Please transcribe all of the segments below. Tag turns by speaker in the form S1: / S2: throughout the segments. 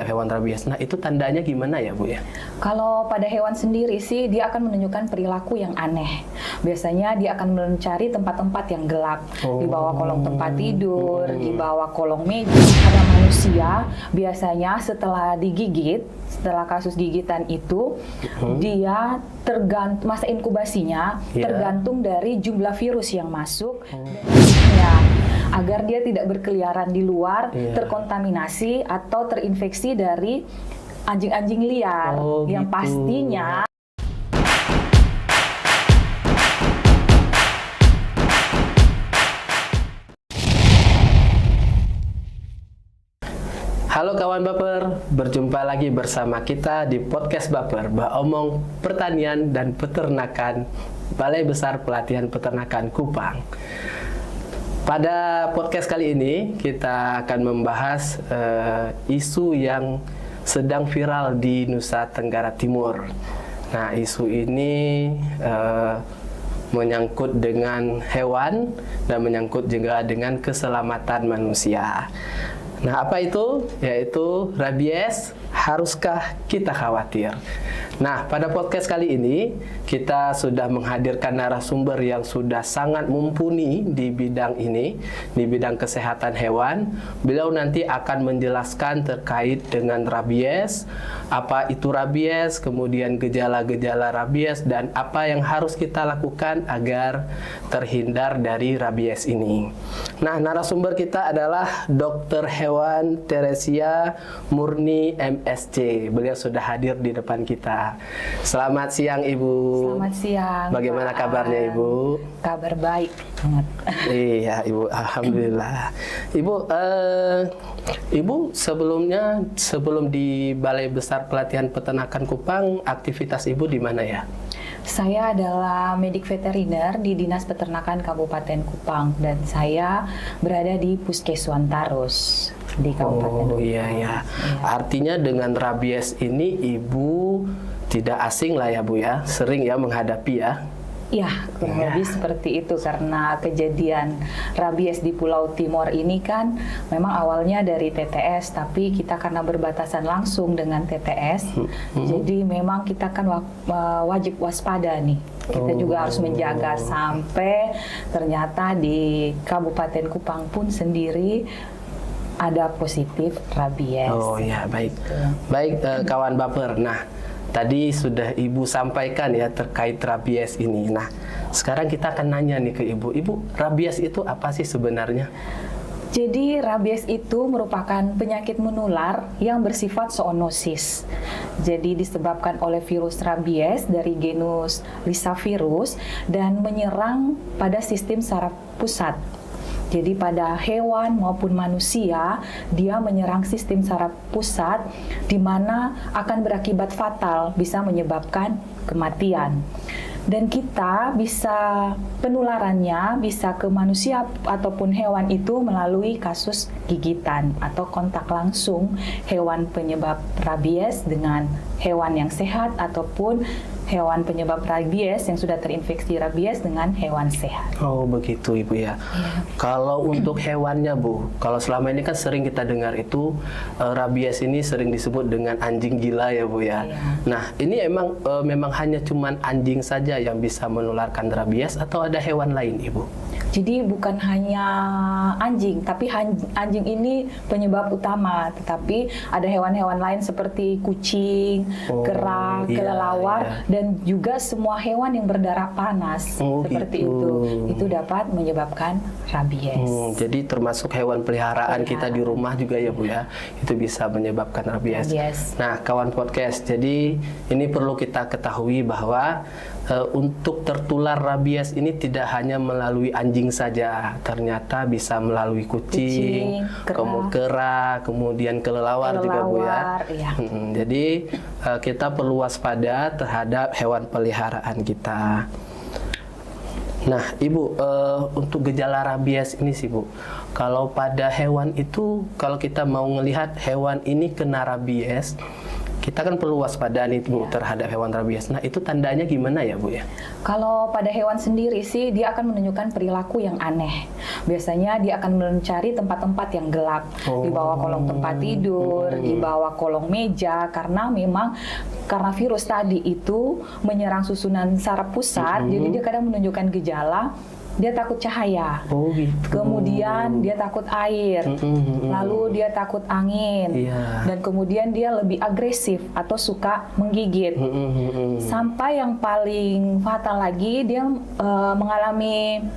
S1: hewan rabies. Nah, itu tandanya gimana ya, Bu ya?
S2: Kalau pada hewan sendiri sih, dia akan menunjukkan perilaku yang aneh. Biasanya dia akan mencari tempat-tempat yang gelap, di bawah kolong tempat tidur, di bawah kolong meja. Pada manusia, biasanya setelah digigit, setelah kasus gigitan itu, dia masa inkubasinya tergantung dari jumlah virus yang masuk. Agar dia tidak berkeliaran di luar, terkontaminasi atau terinfeksi dari anjing-anjing liar yang pastinya
S1: Halo kawan Baper, berjumpa lagi bersama kita di podcast Baper, Omong Pertanian dan Peternakan Balai Besar Pelatihan Peternakan Kupang. Pada podcast kali ini kita akan membahas isu yang sedang viral di Nusa Tenggara Timur. Nah, isu ini menyangkut dengan hewan dan menyangkut juga dengan keselamatan manusia. Nah, apa itu? Yaitu rabies, haruskah kita khawatir? Nah, pada podcast kali ini kita sudah menghadirkan narasumber yang sudah sangat mumpuni di bidang ini, di bidang kesehatan hewan. Beliau nanti akan menjelaskan terkait dengan rabies, apa itu rabies, kemudian gejala-gejala rabies, dan apa yang harus kita lakukan agar terhindar dari rabies ini. Nah, narasumber kita adalah Dr. Hewan Teresia Murni MSc. Beliau sudah hadir di depan kita. Selamat siang, Ibu.
S2: Selamat siang.
S1: Bagaimana kabarnya, Ibu?
S2: Kabar baik banget.
S1: Iya, Ibu. Alhamdulillah. Ibu sebelumnya, sebelum di Balai Besar Pelatihan Peternakan Kupang, aktivitas Ibu di mana ya?
S2: Saya adalah medik veteriner di Dinas Peternakan Kabupaten Kupang dan saya berada di Puskeswan Tarus di Kabupaten Kupang.
S1: Iya. Artinya dengan rabies ini Ibu tidak asing lah ya, Bu ya, sering ya menghadapi ya.
S2: Ya, kurang lebih seperti itu karena kejadian rabies di Pulau Timor ini kan memang awalnya dari TTS, tapi kita karena berbatasan langsung dengan TTS, jadi memang kita kan wajib waspada nih. Kita juga harus menjaga sampai ternyata di Kabupaten Kupang pun sendiri ada positif rabies.
S1: Oh ya, baik. Baik, kawan Baper. Nah, tadi sudah Ibu sampaikan ya terkait rabies ini. Nah, sekarang kita akan nanya nih ke Ibu. Ibu, rabies itu apa sih sebenarnya?
S2: Jadi rabies itu merupakan penyakit menular yang bersifat zoonosis. Jadi disebabkan oleh virus rabies dari genus Lyssavirus dan menyerang pada sistem saraf pusat. Jadi pada hewan maupun manusia, dia menyerang sistem saraf pusat di mana akan berakibat fatal, bisa menyebabkan kematian. Dan kita bisa penularannya bisa ke manusia ataupun hewan itu melalui kasus gigitan atau kontak langsung hewan penyebab rabies dengan hewan yang sehat ataupun hewan penyebab rabies yang sudah terinfeksi rabies dengan hewan sehat.
S1: Oh, begitu Ibu ya. Kalau untuk hewannya, Bu, kalau selama ini kan sering kita dengar itu rabies ini sering disebut dengan anjing gila ya, Bu ya. Nah, ini memang hanya cuman anjing saja yang bisa menularkan rabies atau ada hewan lain, Ibu?
S2: Jadi bukan hanya anjing, tapi anjing ini penyebab utama, tetapi ada hewan-hewan lain seperti kucing, kera, kelelawar, dan juga semua hewan yang berdarah panas seperti itu dapat menyebabkan rabies.
S1: Jadi termasuk hewan peliharaan kita di rumah juga ya, Bu ya, itu bisa menyebabkan rabies. Nah, kawan podcast, jadi ini perlu kita ketahui bahwa untuk tertular rabies ini tidak hanya melalui anjing saja, ternyata bisa melalui kucing, kera, kemudian kelelawar juga, Bu ya. Jadi kita perlu waspada terhadap hewan peliharaan kita. Nah, Ibu, untuk gejala rabies ini sih, Bu, kalau pada hewan itu, kalau kita mau melihat hewan ini kena rabies, kita kan perlu waspada nih Bu terhadap hewan rabies. Nah, itu tandanya gimana ya Bu ya?
S2: Kalau pada hewan sendiri sih dia akan menunjukkan perilaku yang aneh. Biasanya dia akan mencari tempat-tempat yang gelap, di bawah kolong tempat tidur, di bawah kolong meja, karena memang karena virus tadi itu menyerang susunan saraf pusat, jadi dia kadang menunjukkan gejala dia takut cahaya,
S1: Oh gitu.
S2: kemudian dia takut air, lalu dia takut angin,
S1: Iya.
S2: dan kemudian dia lebih agresif atau suka menggigit. Sampai yang paling fatal lagi dia mengalami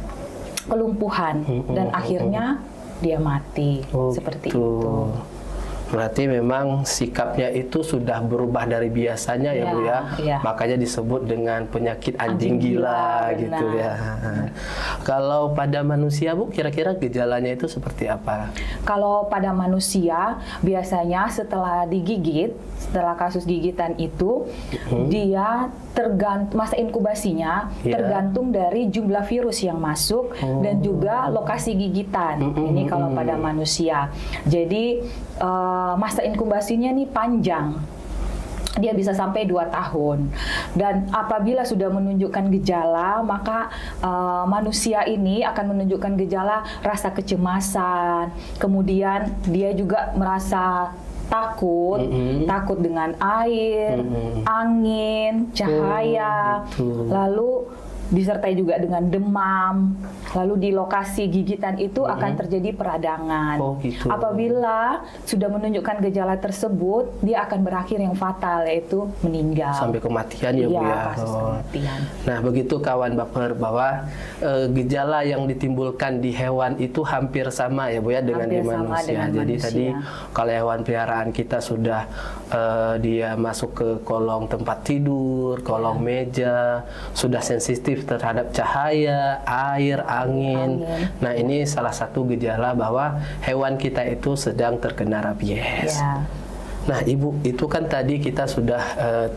S2: kelumpuhan dan akhirnya dia mati.
S1: Oh,
S2: Seperti
S1: gitu.
S2: itu.
S1: Berarti memang sikapnya itu sudah berubah dari biasanya ya Bu ya.
S2: Iya.
S1: Makanya disebut dengan penyakit anjing
S2: Anjing
S1: gila
S2: gila,
S1: gitu
S2: benar.
S1: ya. Kalau pada manusia Bu, kira-kira gejalanya itu seperti apa?
S2: Kalau pada manusia biasanya setelah digigit, setelah kasus gigitan itu dia masa inkubasinya
S1: Iya.
S2: tergantung dari jumlah virus yang masuk dan juga lokasi gigitan. Ini kalau pada manusia. Jadi masa inkubasinya nih panjang. Dia bisa sampai 2 tahun. Dan apabila sudah menunjukkan gejala, maka manusia ini akan menunjukkan gejala rasa kecemasan. Kemudian dia juga merasa takut, takut dengan air, angin, cahaya,
S1: gitu.
S2: lalu disertai juga dengan demam. Lalu di lokasi gigitan itu akan terjadi peradangan.
S1: Oh, gitu.
S2: Apabila sudah menunjukkan gejala tersebut, dia akan berakhir yang fatal, yaitu meninggal.
S1: Sampai kematian ya Bu
S2: Iya,
S1: ya.
S2: kasus kematian.
S1: Nah, begitu kawan baper bahwa gejala yang ditimbulkan di hewan itu hampir sama ya Bu ya dengan
S2: Hampir
S1: di
S2: sama
S1: manusia.
S2: dengan
S1: Jadi
S2: manusia.
S1: tadi kalau hewan peliharaan kita sudah dia masuk ke kolong tempat tidur, kolong meja, sudah sensitif terhadap cahaya, air, angin. Nah, ini salah satu gejala bahwa hewan kita itu sedang terkena rabies.
S2: Ya.
S1: Nah, Ibu, itu kan tadi kita sudah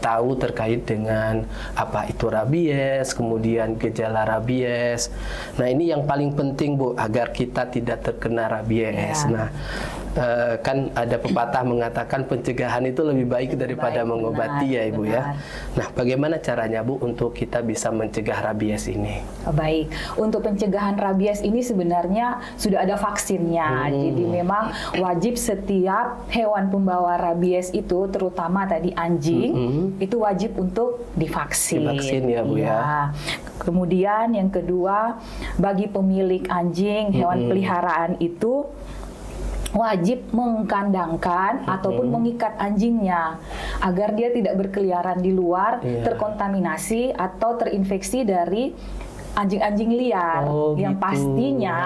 S1: tahu terkait dengan apa itu rabies, kemudian gejala rabies. Nah, ini yang paling penting, Bu, agar kita tidak terkena rabies.
S2: Ya.
S1: Nah, kan ada pepatah mengatakan pencegahan itu lebih baik daripada
S2: baik,
S1: mengobati
S2: benar,
S1: ya, Ibu ya.
S2: benar.
S1: Nah, bagaimana caranya, Bu, untuk kita bisa mencegah rabies ini?
S2: Baik, untuk pencegahan rabies ini sebenarnya sudah ada vaksinnya. Jadi memang wajib setiap hewan pembawa rabies itu, terutama tadi anjing, itu wajib untuk divaksin.
S1: Divaksin ya, Bu ya.
S2: Kemudian yang kedua, bagi pemilik anjing, hewan peliharaan itu wajib mengkandangkan ataupun mengikat anjingnya agar dia tidak berkeliaran di luar, terkontaminasi atau terinfeksi dari anjing-anjing liar yang
S1: gitu.
S2: pastinya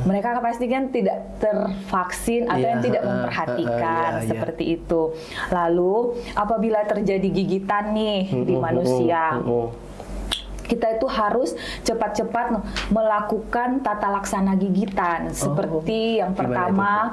S2: mereka pastikan tidak tervaksin atau yang tidak memperhatikan seperti itu. Lalu apabila terjadi gigitan nih di manusia, kita itu harus cepat-cepat melakukan tata laksana gigitan. Seperti yang pertama,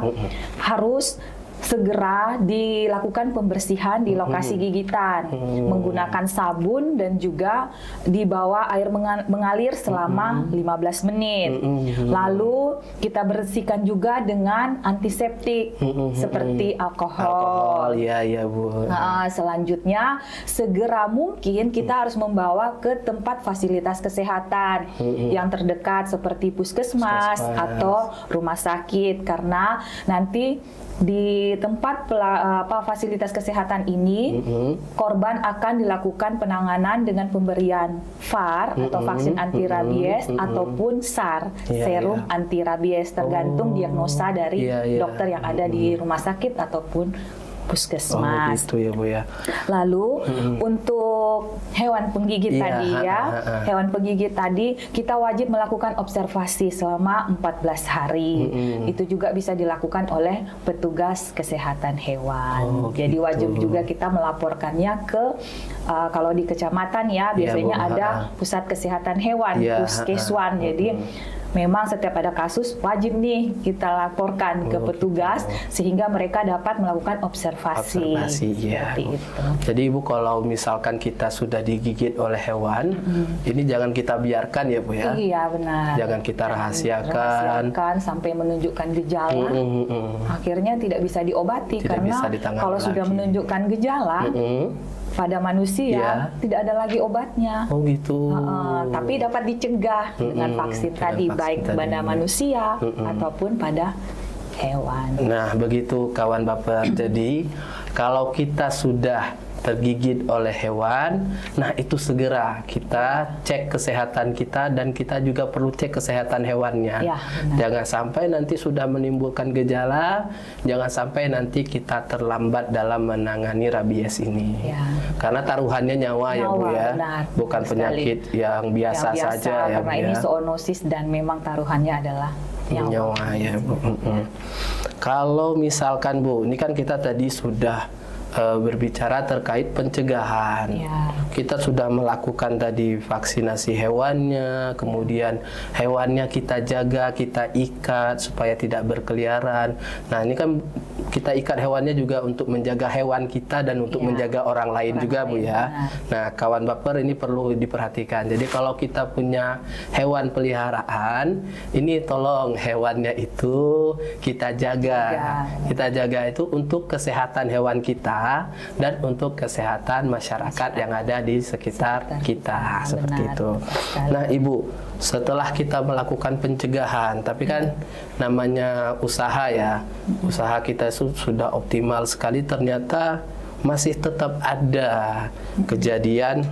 S2: harus segera dilakukan pembersihan di lokasi gigitan menggunakan sabun dan juga dibawa air mengalir selama 15 menit. Lalu kita bersihkan juga dengan antiseptik seperti alkohol.
S1: Ya, ya, Bu.
S2: Selanjutnya, segera mungkin kita harus membawa ke tempat fasilitas kesehatan yang terdekat seperti puskesmas atau rumah sakit, karena nanti di tempat fasilitas kesehatan ini korban akan dilakukan penanganan dengan pemberian VAR atau vaksin anti rabies ataupun SAR, serum anti rabies, tergantung diagnosa dari dokter yang ada di rumah sakit ataupun puskesmas.
S1: Gitu ya, Bu ya.
S2: Lalu untuk hewan penggigit tadi hewan penggigit tadi kita wajib melakukan observasi selama 14 hari. Itu juga bisa dilakukan oleh petugas kesehatan hewan. Jadi wajib juga kita melaporkannya ke kalau di kecamatan ya biasanya ada pusat kesehatan hewan, puskeswan. Jadi memang setiap ada kasus wajib nih kita laporkan ke petugas sehingga mereka dapat melakukan observasi.
S1: Ya.
S2: Seperti itu.
S1: Jadi Ibu, kalau misalkan kita sudah digigit oleh hewan, ini jangan kita biarkan ya Bu ya.
S2: Iya benar.
S1: Jangan kita rahasiakan
S2: sampai menunjukkan gejala. Akhirnya tidak bisa diobati
S1: Tidak
S2: karena
S1: bisa ditangani
S2: kalau sudah
S1: lagi.
S2: menunjukkan gejala pada manusia
S1: Iya.
S2: tidak ada lagi obatnya.
S1: Oh gitu.
S2: Tapi dapat dicegah dengan vaksin
S1: dengan
S2: tadi,
S1: vaksin
S2: baik
S1: tadi.
S2: pada manusia ataupun pada hewan.
S1: Nah, begitu kawan baper. Jadi, kalau kita sudah tergigit oleh hewan, nah itu segera kita cek kesehatan kita dan kita juga perlu cek kesehatan hewannya.
S2: Ya, benar.
S1: Jangan sampai nanti sudah menimbulkan gejala, jangan sampai nanti kita terlambat dalam menangani rabies ini.
S2: Ya.
S1: Karena taruhannya nyawa ya Bu ya,
S2: benar.
S1: bukan
S2: Benar
S1: penyakit yang biasa,
S2: Yang
S1: saja ya Bu
S2: karena ini
S1: ya.
S2: zoonosis dan memang taruhannya adalah nyawa.
S1: Ya Bu. Kalau misalkan Bu, ini kan kita tadi sudah berbicara terkait pencegahan.
S2: Ya.
S1: Kita sudah melakukan tadi vaksinasi hewannya, kemudian hewannya kita jaga, kita ikat supaya tidak berkeliaran. Nah, ini kan kita ikat hewannya juga untuk menjaga hewan kita dan untuk
S2: Ya.
S1: menjaga orang lain
S2: Orang
S1: juga Bu
S2: lain,
S1: ya.
S2: benar.
S1: Nah, kawan baper ini perlu diperhatikan. Jadi kalau kita punya hewan peliharaan, ini tolong hewannya itu kita jaga. Kita jaga itu untuk kesehatan hewan kita dan untuk kesehatan masyarakat yang ada di sekitar kita. Seperti
S2: Benar,
S1: itu.
S2: sekali.
S1: Nah, Ibu, setelah kita melakukan pencegahan, tapi kan namanya usaha ya, usaha kita sudah optimal sekali, ternyata masih tetap ada kejadian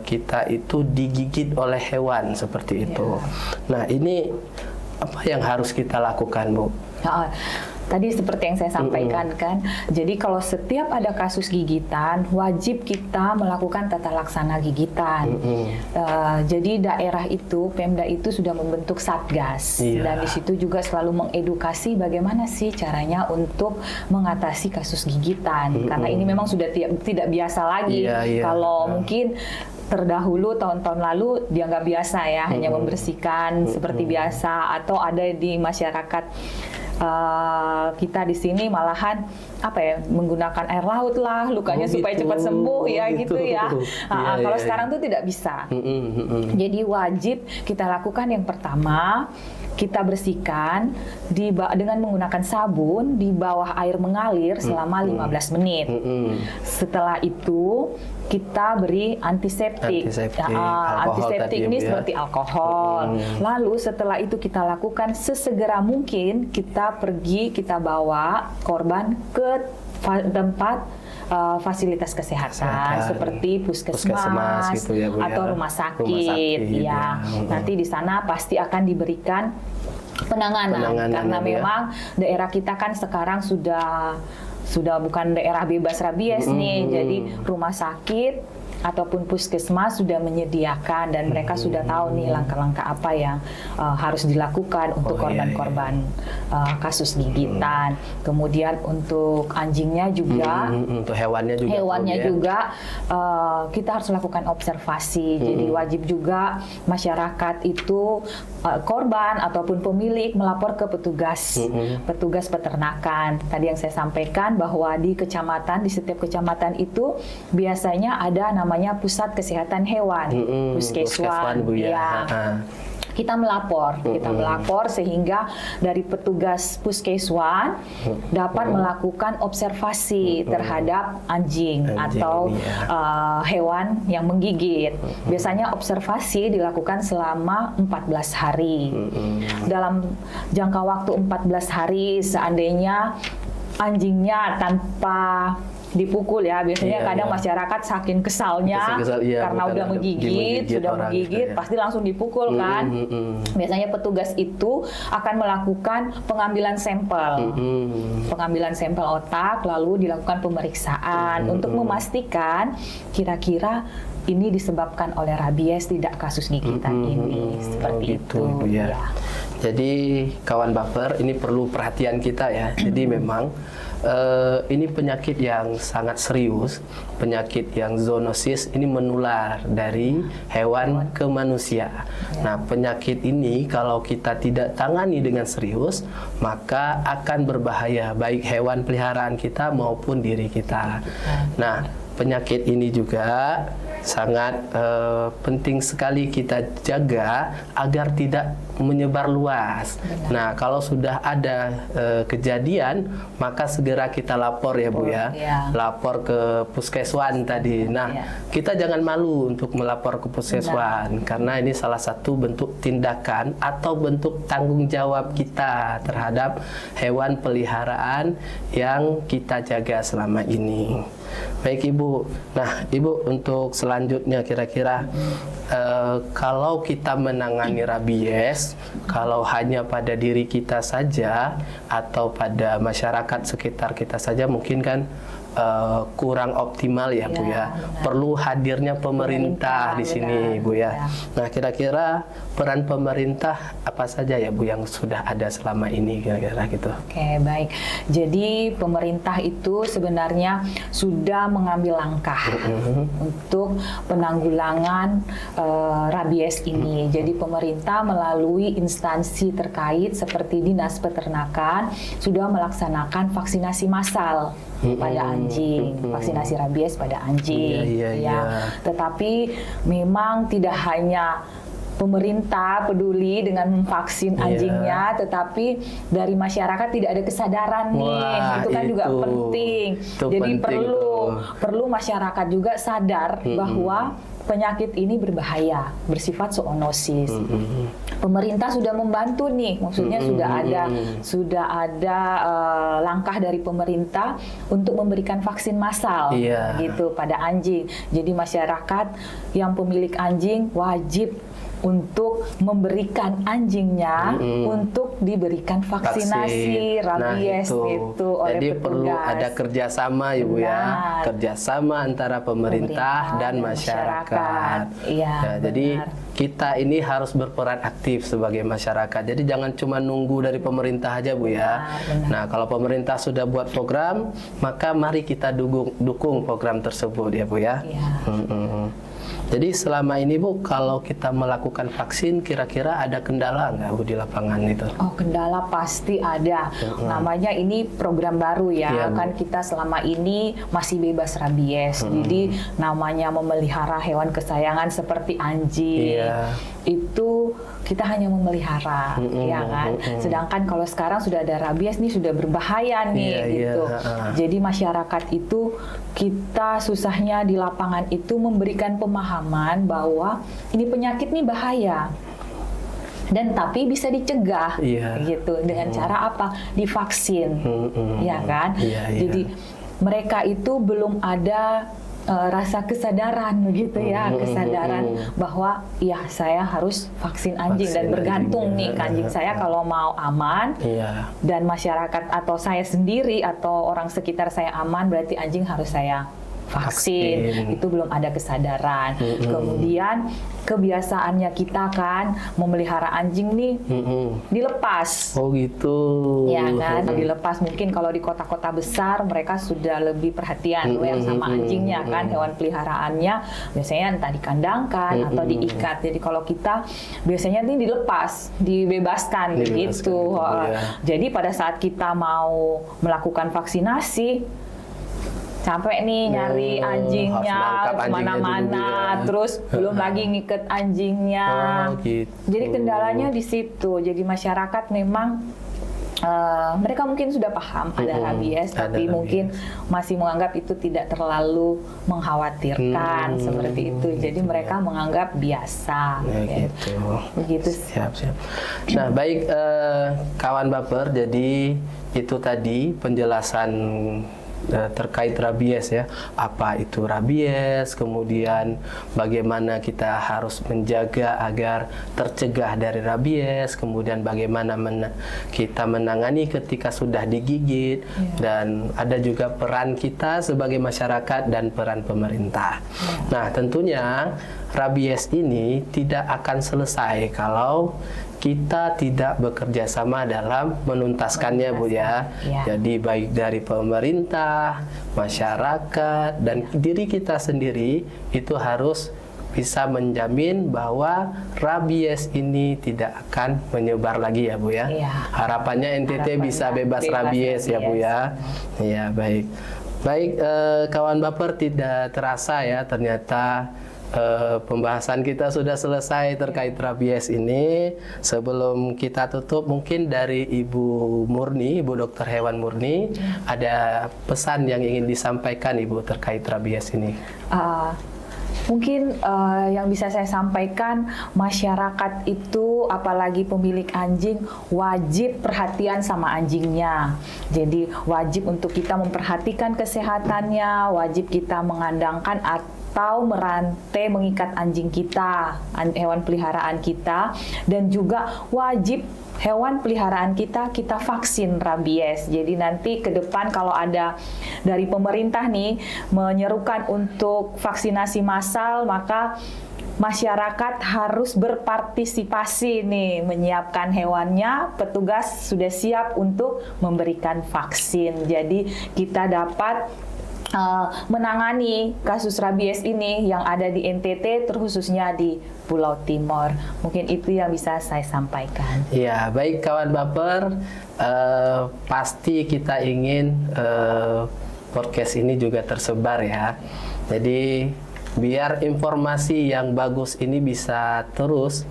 S1: kita itu digigit oleh hewan seperti itu. Nah, ini apa yang harus kita lakukan, Bu?
S2: Tadi seperti yang saya sampaikan kan, jadi kalau setiap ada kasus gigitan, wajib kita melakukan tata laksana gigitan. Jadi daerah itu, Pemda itu sudah membentuk satgas, dan di situ juga selalu mengedukasi bagaimana sih caranya untuk mengatasi kasus gigitan, karena ini memang sudah tidak biasa lagi. Kalau mungkin terdahulu tahun-tahun lalu dianggap biasa ya, hanya membersihkan seperti biasa, atau ada di masyarakat kita di sini malahan menggunakan air laut lah lukanya supaya cepat sembuh ya gitu ya. Kalau sekarang tuh tidak bisa. Jadi wajib kita lakukan yang pertama, kita bersihkan dengan menggunakan sabun di bawah air mengalir selama 15 menit. Setelah itu kita beri antiseptik. Antiseptik ini seperti alkohol. Lalu setelah itu kita lakukan sesegera mungkin, kita bawa korban ke tempat fasilitas kesehatan seperti puskesmas
S1: gitu ya, Bu,
S2: atau rumah sakit. Ya. Nanti di sana pasti akan diberikan penanganan karena memang daerah kita kan sekarang sudah bukan daerah bebas rabies nih, jadi rumah sakit ataupun puskesmas sudah menyediakan dan mereka sudah tahu nih langkah-langkah apa yang harus dilakukan untuk korban-korban kasus gigitan. Kemudian untuk anjingnya juga,
S1: untuk hewannya
S2: juga kita harus lakukan observasi. Jadi wajib juga masyarakat itu korban ataupun pemilik melapor ke petugas peternakan. Tadi yang saya sampaikan bahwa di setiap kecamatan itu biasanya ada namanya pusat kesehatan hewan, puskeswan. Kita melapor sehingga dari petugas puskeswan dapat melakukan observasi terhadap anjing atau hewan yang menggigit. Biasanya observasi dilakukan selama 14 hari. Dalam jangka waktu 14 hari, seandainya anjingnya tanpa dipukul ya, biasanya kadang masyarakat saking kesalnya karena udah menggigit, pasti langsung dipukul kan. Biasanya petugas itu akan melakukan pengambilan sampel otak, lalu dilakukan pemeriksaan untuk memastikan kira-kira ini disebabkan oleh rabies, tidak kasus gigitan ini. Seperti itu
S1: ya. Jadi kawan baper, ini perlu perhatian kita ya. Jadi memang ini penyakit yang sangat serius, penyakit yang zoonosis ini menular dari hewan ke manusia. Nah, penyakit ini kalau kita tidak tangani dengan serius, maka akan berbahaya baik hewan peliharaan kita maupun diri kita. Nah, penyakit ini juga sangat penting sekali kita jaga agar tidak menyebar luas. Nah, kalau sudah ada kejadian, maka segera kita lapor ya Bu ya. Lapor ke puskeswan tadi. Nah, kita jangan malu untuk melapor ke puskeswan karena ini salah satu bentuk tindakan atau bentuk tanggung jawab kita terhadap hewan peliharaan yang kita jaga selama ini. Baik Ibu. Nah, Ibu untuk selanjutnya kira-kira kalau kita menangani rabies, kalau hanya pada diri kita saja atau pada masyarakat sekitar kita saja mungkin kan kurang optimal ya Bu ya. Perlu hadirnya pemerintah di sini Bu ya. Nah, kira-kira peran pemerintah apa saja ya Bu yang sudah ada selama ini kira-kira gitu.
S2: Oke, baik. Jadi pemerintah itu sebenarnya sudah mengambil langkah untuk penanggulangan rabies ini. Jadi pemerintah melalui instansi terkait seperti Dinas Peternakan sudah melaksanakan vaksinasi massal pada anjing, vaksinasi rabies pada anjing. Tetapi memang tidak hanya pemerintah peduli dengan memvaksin anjingnya, tetapi dari masyarakat tidak ada kesadaran nih. Itu kan juga penting. Jadi perlu masyarakat juga sadar bahwa penyakit ini berbahaya, bersifat zoonosis. Pemerintah sudah membantu nih, maksudnya sudah ada langkah dari pemerintah untuk memberikan vaksin massal gitu pada anjing. Jadi masyarakat yang pemilik anjing wajib untuk memberikan anjingnya untuk diberikan vaksinasi rabies itu oleh
S1: jadi
S2: petugas.
S1: Perlu ada kerjasama ya Bu ya, kerjasama antara pemerintah dan masyarakat. Jadi kita ini harus berperan aktif sebagai masyarakat. Jadi jangan cuma nunggu dari pemerintah aja Bu ya. Nah, kalau pemerintah sudah buat program, maka mari kita dukung program tersebut ya Bu ya. Jadi selama ini Bu, kalau kita melakukan vaksin, kira-kira ada kendala nggak Bu di lapangan itu?
S2: Oh, kendala pasti ada. Namanya ini program baru ya, kan kita selama ini masih bebas rabies. Jadi namanya memelihara hewan kesayangan seperti anjing, itu kita hanya memelihara, ya kan. Sedangkan kalau sekarang sudah ada rabies nih, sudah berbahaya nih, gitu. Jadi masyarakat itu kita susahnya di lapangan itu memberikan pemahaman bahwa ini penyakit nih bahaya. Dan tapi bisa dicegah, gitu. Dengan cara apa? Divaksin, ya kan. Jadi mereka itu belum ada rasa kesadaran begitu ya, kesadaran bahwa ya saya harus vaksin anjing dan bergantung nih anjing saya kalau mau aman dan masyarakat atau saya sendiri atau orang sekitar saya aman, berarti anjing harus saya vaksin. Itu belum ada kesadaran. Kemudian kebiasaannya kita kan memelihara anjing nih dilepas.
S1: Oh gitu.
S2: Ya kan, dilepas. Mungkin kalau di kota-kota besar mereka sudah lebih perhatian sama anjingnya kan, hewan peliharaannya biasanya entah dikandangkan atau diikat. Jadi kalau kita biasanya ini dilepas, dibebaskan gitu. Jadi pada saat kita mau melakukan vaksinasi, sampai nih nyari anjingnya kemana-mana, terus belum lagi ngiket anjingnya. Jadi kendalanya di situ. Jadi masyarakat memang mereka mungkin sudah paham ada rabies, tapi mungkin masih menganggap itu tidak terlalu mengkhawatirkan seperti itu. Jadi mereka menganggap biasa. Begitu.
S1: Siap. Nah, baik kawan baper, jadi itu tadi penjelasan terkait rabies ya, apa itu rabies, kemudian bagaimana kita harus menjaga agar tercegah dari rabies, kemudian bagaimana kita menangani ketika sudah digigit, dan ada juga peran kita sebagai masyarakat dan peran pemerintah. Nah, tentunya rabies ini tidak akan selesai kalau kita tidak bekerja sama dalam menuntaskannya, Bu ya.
S2: Ya.
S1: Jadi baik dari pemerintah, masyarakat, dan diri kita sendiri itu harus bisa menjamin bahwa rabies ini tidak akan menyebar lagi ya Bu ya.
S2: Iya.
S1: Harapannya NTT bisa bebas rabies ya Bu ya. Iya, baik. Baik, kawan baper, tidak terasa ya ternyata pembahasan kita sudah selesai terkait rabies ini. Sebelum kita tutup, mungkin dari Ibu Murni, Ibu Dokter Hewan Murni, ada pesan yang ingin disampaikan Ibu terkait rabies ini.
S2: Mungkin yang bisa saya sampaikan, masyarakat itu apalagi pemilik anjing wajib perhatian sama anjingnya. Jadi wajib untuk kita memperhatikan kesehatannya, wajib kita mengandangkan atau merantai mengikat anjing kita, hewan peliharaan kita, dan juga wajib hewan peliharaan kita vaksin rabies. Jadi nanti ke depan kalau ada dari pemerintah nih menyerukan untuk vaksinasi massal, maka masyarakat harus berpartisipasi nih, menyiapkan hewannya, petugas sudah siap untuk memberikan vaksin. Jadi kita dapat menangani kasus rabies ini yang ada di NTT, terkhususnya di Pulau Timor. Mungkin itu yang bisa saya sampaikan.
S1: Ya, baik kawan baper, pasti kita ingin podcast ini juga tersebar ya. Jadi biar informasi yang bagus ini bisa terus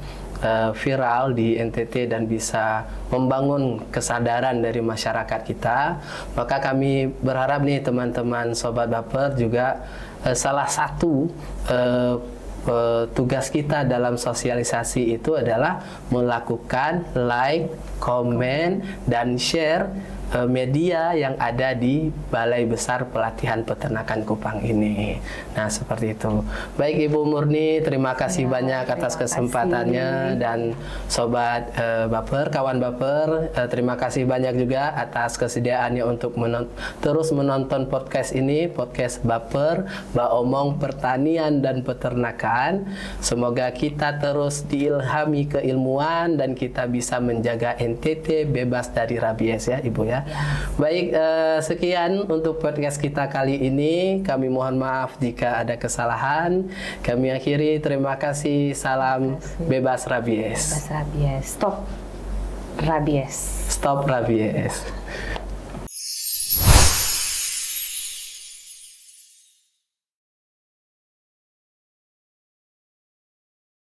S1: viral di NTT dan bisa membangun kesadaran dari masyarakat kita, maka kami berharap nih teman-teman Sobat Baper juga salah satu tugas kita dalam sosialisasi itu adalah melakukan like, komen, dan share media yang ada di Balai Besar Pelatihan Peternakan Kupang ini. Nah, seperti itu. Baik Ibu Murni, terima kasih banyak atas kesempatannya, dan Sobat Baper, kawan Baper, terima kasih banyak juga atas kesediaannya untuk terus menonton podcast ini, podcast Baper, Omong Pertanian dan Peternakan. Semoga kita terus diilhami keilmuan dan kita bisa menjaga NTT bebas dari rabies ya Ibu ya. Baik, sekian untuk podcast kita kali ini. Kami mohon maaf jika ada kesalahan. Kami akhiri, terima kasih. Salam bebas rabies.
S2: Bebas rabies. Stop rabies.
S1: Stop rabies.